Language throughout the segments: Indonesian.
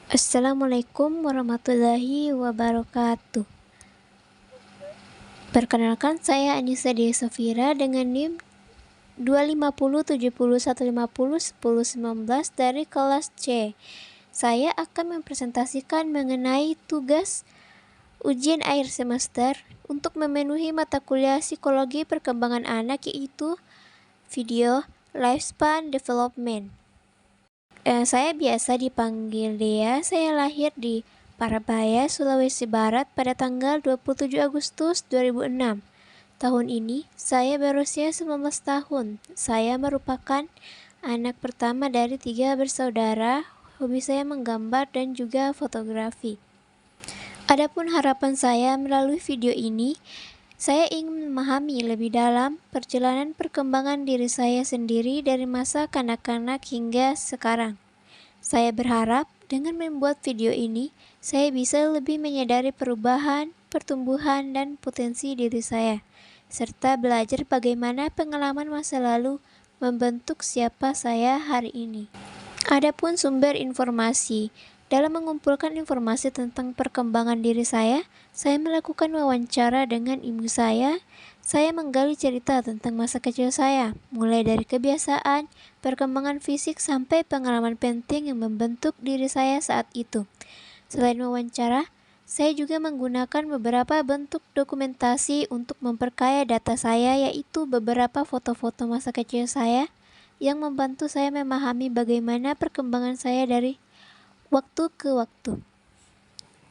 Assalamualaikum warahmatullahi wabarakatuh. Perkenalkan, saya Anissa Dea Safira dengan NIM 2507015011019 dari kelas C. Saya akan mempresentasikan mengenai tugas ujian akhir semester untuk memenuhi mata kuliah psikologi perkembangan anak, yaitu video lifespan development. Saya biasa dipanggil Dea. Saya lahir di Parabaya, Sulawesi Barat pada tanggal 27 Agustus 2006. Tahun ini saya berusia 19 tahun. Saya merupakan anak pertama dari 3 bersaudara. Hobi saya menggambar dan juga fotografi. Adapun harapan saya melalui video ini, saya ingin memahami lebih dalam perjalanan perkembangan diri saya sendiri dari masa kanak-kanak hingga sekarang. Saya berharap dengan membuat video ini, saya bisa lebih menyadari perubahan, pertumbuhan, dan potensi diri saya, serta belajar bagaimana pengalaman masa lalu membentuk siapa saya hari ini. Adapun sumber informasi. Dalam mengumpulkan informasi tentang perkembangan diri saya melakukan wawancara dengan ibu saya menggali cerita tentang masa kecil saya, mulai dari kebiasaan, perkembangan fisik, sampai pengalaman penting yang membentuk diri saya saat itu. Selain wawancara, saya juga menggunakan beberapa bentuk dokumentasi untuk memperkaya data saya, yaitu beberapa foto-foto masa kecil saya yang membantu saya memahami bagaimana perkembangan saya dari waktu ke waktu.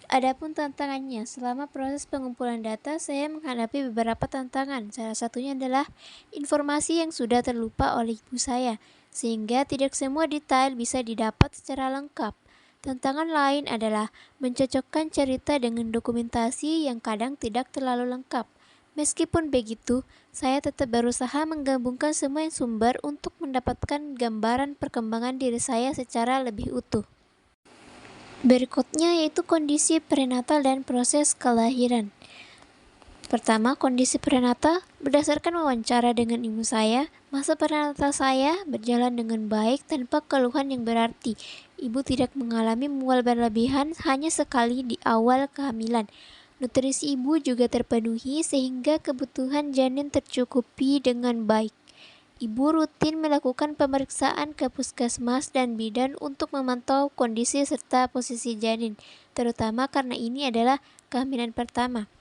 Adapun tantangannya, selama proses pengumpulan data, saya menghadapi beberapa tantangan. Salah satunya adalah informasi yang sudah terlupa oleh ibu saya, sehingga tidak semua detail bisa didapat secara lengkap. Tantangan lain adalah mencocokkan cerita dengan dokumentasi yang kadang tidak terlalu lengkap. Meskipun begitu, saya tetap berusaha menggabungkan semua sumber untuk mendapatkan gambaran perkembangan diri saya secara lebih utuh. Berikutnya yaitu kondisi prenatal dan proses kelahiran. Pertama, kondisi prenatal. Berdasarkan wawancara dengan ibu saya, masa prenatal saya berjalan dengan baik tanpa keluhan yang berarti. Ibu tidak mengalami mual berlebihan hanya sekali di awal kehamilan. Nutrisi ibu juga terpenuhi sehingga kebutuhan janin tercukupi dengan baik. Ibu rutin melakukan pemeriksaan ke puskesmas dan bidan untuk memantau kondisi serta posisi janin, terutama karena ini adalah kehamilan pertama.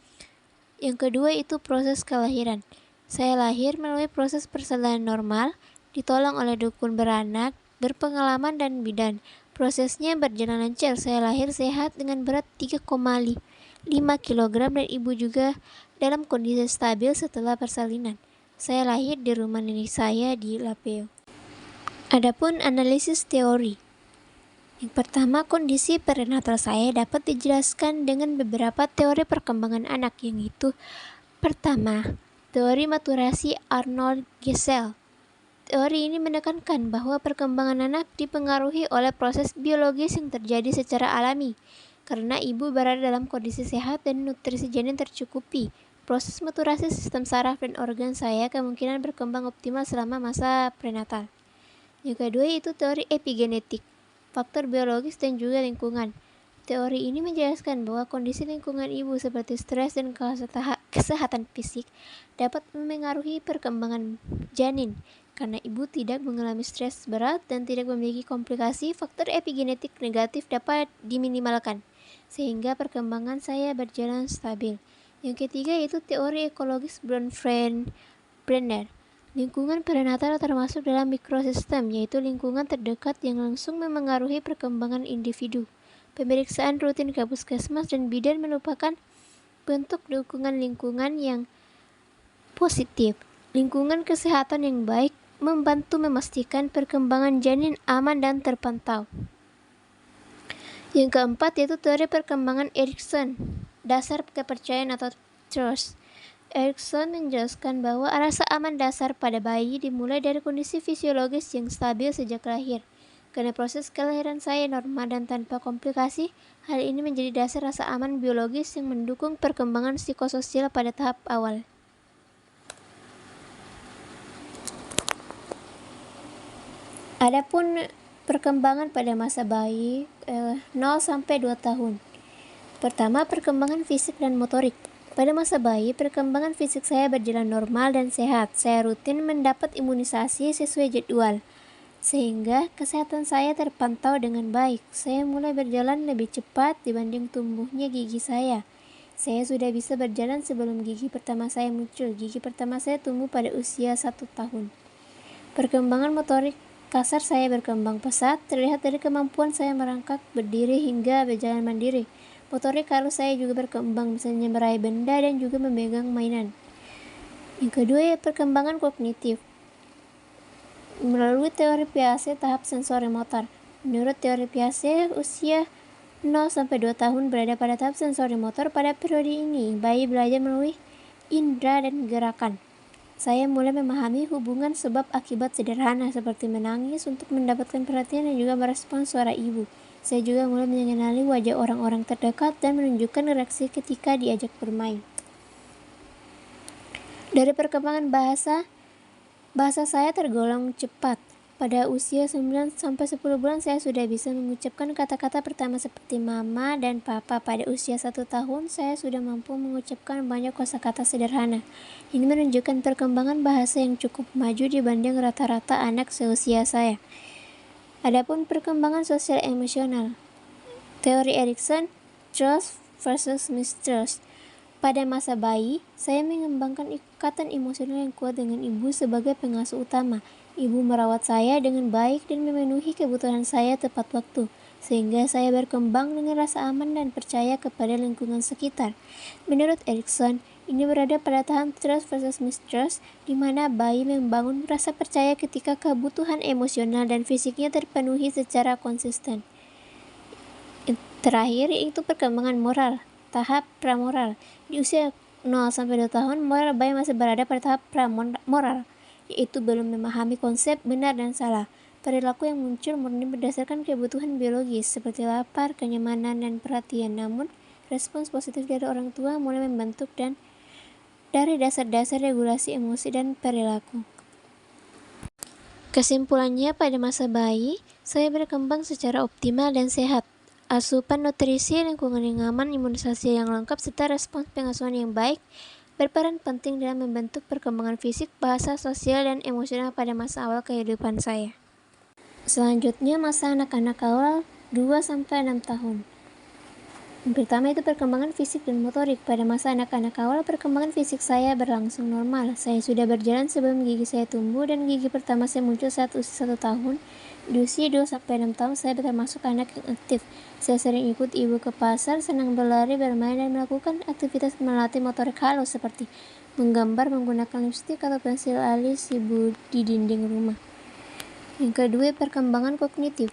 Yang kedua itu proses kelahiran. Saya lahir melalui proses persalinan normal, ditolong oleh dukun beranak, berpengalaman dan bidan. Prosesnya berjalan lancar. Saya lahir sehat dengan berat 3,5 kg dan ibu juga dalam kondisi stabil setelah persalinan. Saya lahir di rumah nenek saya di Lapeo. Adapun analisis teori. Yang pertama, kondisi prenatal saya dapat dijelaskan dengan beberapa teori perkembangan anak, yang itu pertama, teori maturasi Arnold Gesell. Teori ini menekankan bahwa perkembangan anak dipengaruhi oleh proses biologis yang terjadi secara alami, karena ibu berada dalam kondisi sehat dan nutrisi janin tercukupi. Proses maturasi sistem saraf dan organ saya kemungkinan berkembang optimal selama masa prenatal. Yang kedua itu teori epigenetik, faktor biologis dan juga lingkungan. Teori ini menjelaskan bahwa kondisi lingkungan ibu seperti stres dan kesehatan fisik dapat memengaruhi perkembangan janin. Karena ibu tidak mengalami stres berat dan tidak memiliki komplikasi, faktor epigenetik negatif dapat diminimalkan, sehingga perkembangan saya berjalan stabil. Yang ketiga yaitu teori ekologis Brenner. Lingkungan prenatal termasuk dalam mikrosistem, yaitu lingkungan terdekat yang langsung memengaruhi perkembangan individu. Pemeriksaan rutin ke puskesmas dan bidan merupakan bentuk dukungan lingkungan yang positif. Lingkungan kesehatan yang baik membantu memastikan perkembangan janin aman dan terpantau. Yang keempat yaitu teori perkembangan Erikson, dasar kepercayaan atau trust. Erikson menjelaskan bahwa rasa aman dasar pada bayi dimulai dari kondisi fisiologis yang stabil sejak lahir. Karena proses kelahiran saya normal dan tanpa komplikasi, hal ini menjadi dasar rasa aman biologis yang mendukung perkembangan psikososial pada tahap awal. Adapun Perkembangan pada masa bayi 0-2 tahun. Pertama, perkembangan fisik dan motorik. Pada masa bayi, perkembangan fisik saya berjalan normal dan sehat. Saya rutin mendapat imunisasi sesuai jadwal, sehingga kesehatan saya terpantau dengan baik. Saya mulai berjalan lebih cepat dibanding tumbuhnya gigi saya. Saya sudah bisa berjalan sebelum gigi pertama saya muncul. Gigi pertama saya tumbuh pada usia 1 tahun. Perkembangan motorik kasar saya berkembang pesat, terlihat dari kemampuan saya merangkak, berdiri, hingga berjalan mandiri. Motorik halus saya juga berkembang, misalnya meraih benda dan juga memegang mainan. Yang kedua, perkembangan kognitif. Melalui teori Piaget tahap sensori motor. Menurut teori Piaget, usia 0-2 tahun berada pada tahap sensori motor. Pada periode ini, bayi belajar melalui indera dan gerakan. Saya mulai memahami hubungan sebab akibat sederhana seperti menangis untuk mendapatkan perhatian dan juga merespons suara ibu. Saya juga mulai mengenali wajah orang-orang terdekat dan menunjukkan reaksi ketika diajak bermain. Dari perkembangan bahasa saya tergolong cepat. Pada usia 9-10 bulan saya sudah bisa mengucapkan kata-kata pertama seperti mama dan papa. Pada usia 1 tahun saya sudah mampu mengucapkan banyak kosakata sederhana. Ini menunjukkan perkembangan bahasa yang cukup maju dibanding rata-rata anak seusia saya. Adapun perkembangan sosial emosional. Teori Erikson, trust versus mistrust. Pada masa bayi, saya mengembangkan ikatan emosional yang kuat dengan ibu sebagai pengasuh utama. Ibu merawat saya dengan baik dan memenuhi kebutuhan saya tepat waktu, sehingga saya berkembang dengan rasa aman dan percaya kepada lingkungan sekitar. Menurut Erikson, ini berada pada tahap trust versus mistrust, di mana bayi membangun rasa percaya ketika kebutuhan emosional dan fisiknya terpenuhi secara konsisten. Terakhir, yaitu perkembangan moral, tahap pramoral. Di usia 0-2 tahun, moral bayi masih berada pada tahap pramoral, yaitu belum memahami konsep benar dan salah. Perilaku yang muncul murni berdasarkan kebutuhan biologis seperti lapar, kenyamanan, dan perhatian. Namun, respons positif dari orang tua mulai membentuk dan dari dasar-dasar regulasi emosi dan perilaku. Kesimpulannya, pada masa bayi, saya berkembang secara optimal dan sehat. Asupan nutrisi, lingkungan yang aman, imunisasi yang lengkap, serta respons pengasuhan yang baik berperan penting dalam membentuk perkembangan fisik, bahasa, sosial, dan emosional pada masa awal kehidupan saya. Selanjutnya, masa anak-anak awal 2-6 tahun. Yang pertama itu perkembangan fisik dan motorik. Pada masa anak-anak awal, perkembangan fisik saya berlangsung normal. Saya sudah berjalan sebelum gigi saya tumbuh dan gigi pertama saya muncul saat usia 1 tahun. Di usia 2-6 tahun, saya termasuk anak yang aktif. Saya sering ikut ibu ke pasar, senang berlari, bermain, dan melakukan aktivitas melatih motorik halus seperti menggambar menggunakan lipstik atau pensil alis ibu di dinding rumah. Yang kedua, perkembangan kognitif,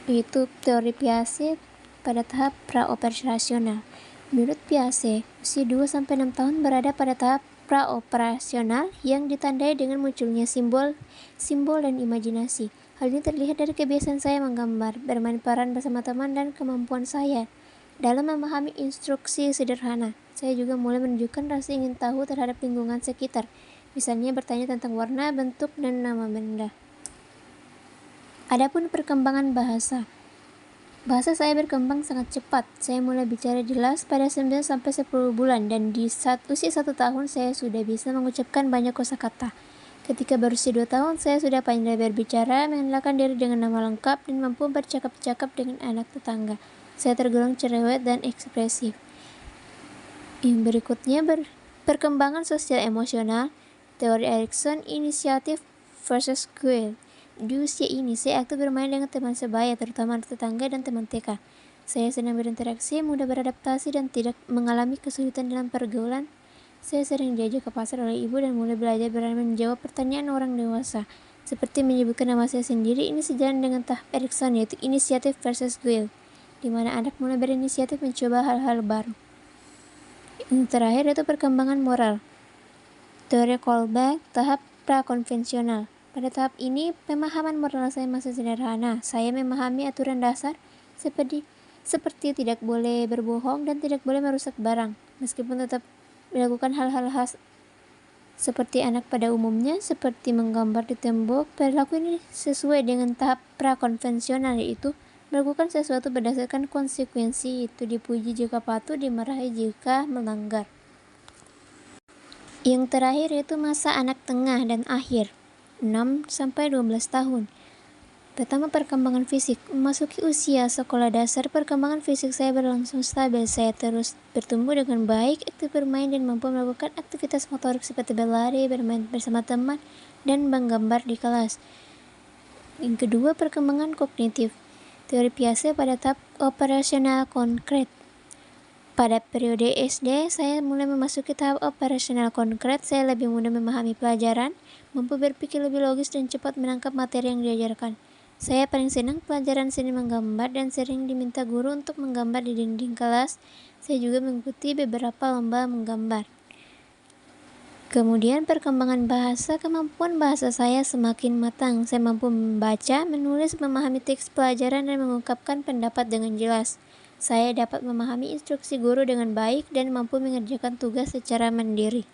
yaitu teori Piaget pada tahap praoperasional. Menurut Piaget, usia 2-6 tahun berada pada tahap praoperasional yang ditandai dengan munculnya simbol dan imajinasi. Hal ini terlihat dari kebiasaan saya menggambar, bermain peran bersama teman, dan kemampuan saya dalam memahami instruksi sederhana. Saya juga mulai menunjukkan rasa ingin tahu terhadap lingkungan sekitar, misalnya bertanya tentang warna, bentuk, dan nama benda. Adapun perkembangan bahasa. Bahasa saya berkembang sangat cepat. Saya mulai bicara jelas pada 9-10 bulan dan di usia 1 tahun saya sudah bisa mengucapkan banyak kosakata. Ketika berusia 2 tahun, saya sudah pandai berbicara, mengenalkan diri dengan nama lengkap, dan mampu bercakap-cakap dengan anak tetangga. Saya tergolong cerewet dan ekspresif. Yang berikutnya, perkembangan sosial emosional, teori Erikson, inisiatif versus goal. Di usia ini, saya aktif bermain dengan teman sebaya, terutama tetangga dan teman TK. Saya senang berinteraksi, mudah beradaptasi, dan tidak mengalami kesulitan dalam pergaulan. Saya sering diajak ke pasar oleh ibu dan mulai belajar berani menjawab pertanyaan orang dewasa, seperti menyebutkan nama saya sendiri. Ini sejalan dengan tahap Erikson, yaitu inisiatif versus goal, di mana anak mulai berinisiatif mencoba hal-hal baru. Yang terakhir itu perkembangan moral, teori Kolbe, tahap prakonvensional. Pada tahap ini, pemahaman moral saya masih sederhana. Saya memahami aturan dasar seperti tidak boleh berbohong dan tidak boleh merusak barang, meskipun tetap melakukan hal-hal khas Seperti anak pada umumnya, seperti menggambar di tembok, perilaku ini sesuai dengan tahap prakonvensional, yaitu melakukan sesuatu berdasarkan konsekuensi, itu dipuji jika patuh, dimarahi jika melanggar. Yang terakhir yaitu masa anak tengah dan akhir, 6-12 tahun. Pertama, perkembangan fisik. Memasuki usia sekolah dasar, perkembangan fisik saya berlangsung stabil. Saya terus bertumbuh dengan baik, aktif bermain, dan mampu melakukan aktivitas motorik seperti berlari, bermain bersama teman, dan menggambar di kelas. Yang kedua, perkembangan kognitif. Teori Piaget pada tahap operasional konkret. Pada periode SD, saya mulai memasuki tahap operasional konkret. Saya lebih mudah memahami pelajaran, mampu berpikir lebih logis, dan cepat menangkap materi yang diajarkan. Saya paling senang pelajaran seni menggambar dan sering diminta guru untuk menggambar di dinding kelas. Saya juga mengikuti beberapa lomba menggambar. Kemudian perkembangan bahasa, kemampuan bahasa saya semakin matang. Saya mampu membaca, menulis, memahami teks pelajaran, dan mengungkapkan pendapat dengan jelas. Saya dapat memahami instruksi guru dengan baik dan mampu mengerjakan tugas secara mandiri.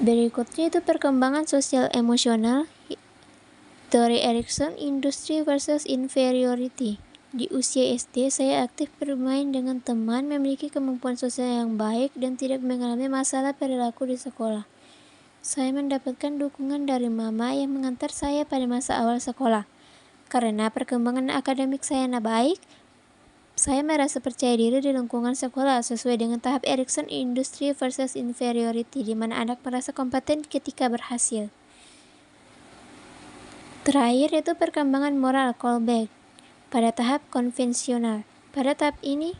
Berikutnya itu perkembangan sosial emosional. Teori Erikson, industri versus inferiority. Di usia SD, saya aktif bermain dengan teman, memiliki kemampuan sosial yang baik, dan tidak mengalami masalah perilaku di sekolah. Saya mendapatkan dukungan dari mama yang mengantar saya pada masa awal sekolah. Karena perkembangan akademik saya baik, saya merasa percaya diri di lingkungan sekolah sesuai dengan tahap Erikson, industri versus inferiority, di mana anak merasa kompeten ketika berhasil. Terakhir yaitu perkembangan moral callback pada tahap konvensional. Pada tahap ini,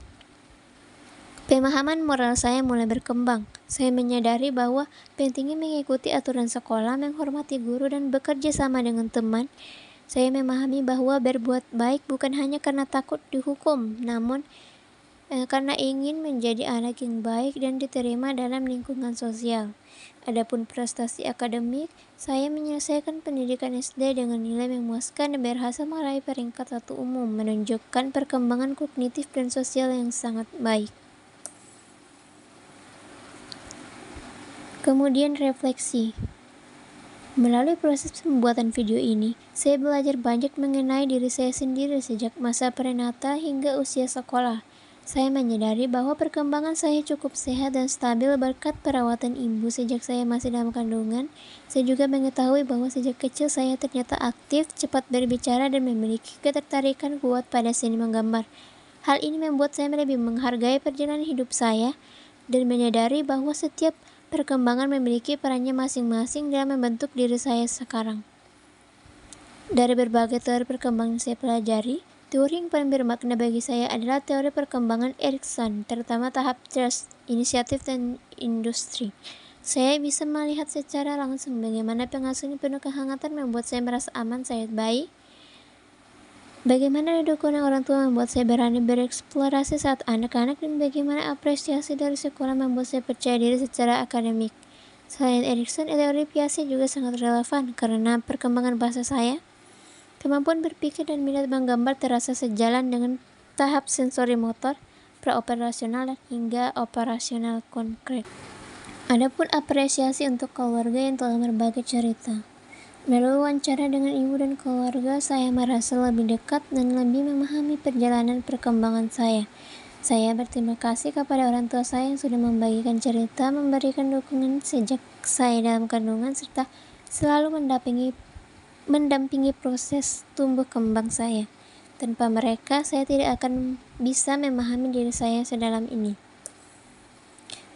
pemahaman moral saya mulai berkembang. Saya menyadari bahwa pentingnya mengikuti aturan sekolah, menghormati guru, dan bekerja sama dengan teman. Saya memahami bahwa berbuat baik bukan hanya karena takut dihukum, namun karena ingin menjadi anak yang baik dan diterima dalam lingkungan sosial. Adapun prestasi akademik, saya menyelesaikan pendidikan SD dengan nilai memuaskan dan berhasil meraih peringkat 1 umum, menunjukkan perkembangan kognitif dan sosial yang sangat baik. Kemudian refleksi. Melalui proses pembuatan video ini, saya belajar banyak mengenai diri saya sendiri sejak masa prenatal hingga usia sekolah. Saya menyadari bahwa perkembangan saya cukup sehat dan stabil berkat perawatan ibu sejak saya masih dalam kandungan. Saya juga mengetahui bahwa sejak kecil saya ternyata aktif, cepat berbicara, dan memiliki ketertarikan kuat pada seni menggambar. Hal ini membuat saya lebih menghargai perjalanan hidup saya dan menyadari bahwa setiap perkembangan memiliki perannya masing-masing dalam membentuk diri saya sekarang. Dari berbagai teori perkembangan yang saya pelajari, teori yang paling bermakna bagi saya adalah teori perkembangan Erikson, terutama tahap trust, inisiatif, dan industri. Saya bisa melihat secara langsung bagaimana pengasuhan penuh kehangatan membuat saya merasa aman saat bayi, bagaimana dukungan orang tua membuat saya berani bereksplorasi saat anak-anak, dan bagaimana apresiasi dari sekolah membuat saya percaya diri secara akademik. Selain Erikson, teori Piaget juga sangat relevan karena perkembangan bahasa saya. Kemampuan berpikir dan minat menggambar terasa sejalan dengan tahap sensori motor, praoperasional, hingga operasional konkret. Adapun apresiasi untuk keluarga yang telah berbagi cerita. Melalui wawancara dengan ibu dan keluarga, saya merasa lebih dekat dan lebih memahami perjalanan perkembangan saya. Saya berterima kasih kepada orang tua saya yang sudah membagikan cerita, memberikan dukungan sejak saya dalam kandungan, serta selalu mendampingi proses tumbuh kembang saya. Tanpa mereka, saya tidak akan bisa memahami diri saya sedalam ini.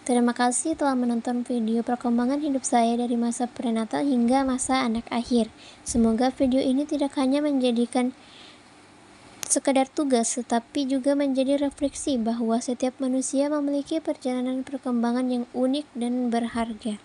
Terima kasih telah menonton video perkembangan hidup saya dari masa prenatal hingga masa anak akhir. Semoga video ini tidak hanya menjadikan sekadar tugas, tetapi juga menjadi refleksi bahwa setiap manusia memiliki perjalanan perkembangan yang unik dan berharga.